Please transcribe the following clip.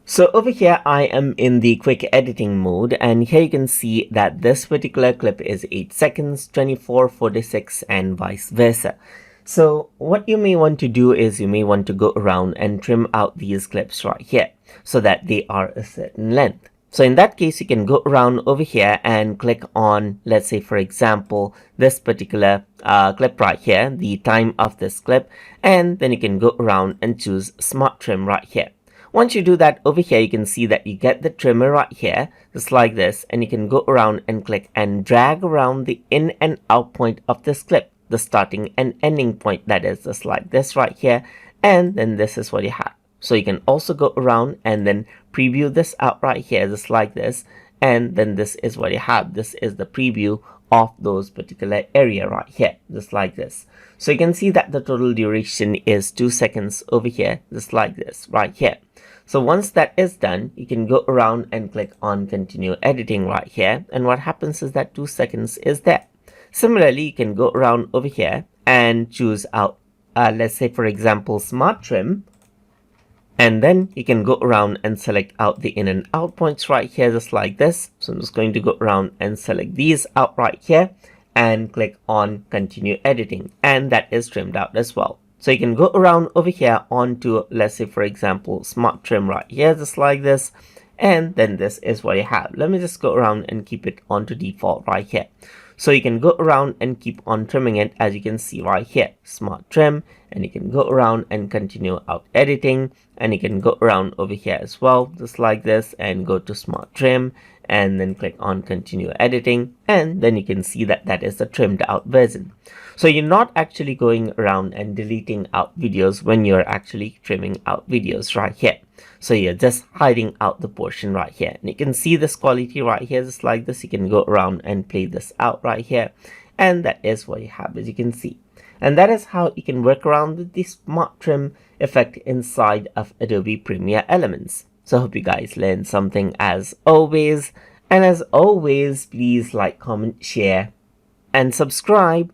So over here, I am in the quick editing mode, and here you can see that this particular clip is 8 seconds, 24, 46, and vice versa. So what you may want to do is you may want to go around and trim out these clips right here so that they are a certain length. So in that case, you can go around over here and click on, let's say for example, this particular clip right here, the time of this clip, and then you can go around and choose Smart Trim right here. Once you do that, over here you can see that you get the trimmer right here, just like this, and you can go around and click and drag around the in and out point of this clip, the starting and ending point, that is just like this right here, and then this is what you have. So you can also go around and then preview this out right here, just like this, and then this is what you have. This is the preview of those particular area right here, just like this. So you can see that the total duration is 2 seconds over here, just like this right here. So once that is done, you can go around and click on continue editing right here, and what happens is that 2 seconds is there. Similarly, you can go around over here and choose out let's say for example Smart Trim, and then you can go around and select out the in and out points right here, just like this. So I'm just going to go around and select these out right here and click on continue editing, and that is trimmed out as well. So you can go around over here onto, let's say for example, Smart Trim right here, just like this, and then this is what you have. Let me just go around and keep it onto default right here. So you can go around and keep on trimming it, as you can see right here, Smart Trim, and you can go around and continue out editing, and you can go around over here as well, just like this, and go to Smart Trim, and then click on continue editing, and then you can see that that is the trimmed out version. So you're not actually going around and deleting out videos when you're actually trimming out videos right here. So you're just hiding out the portion right here, and you can see this quality right here, just like this. You can go around and play this out right here, and that is what you have, as you can see. And that is how you can work around with the Smart Trim effect inside of Adobe Premiere Elements. So I hope you guys learned something as always, and as always, please like, comment, share, and subscribe.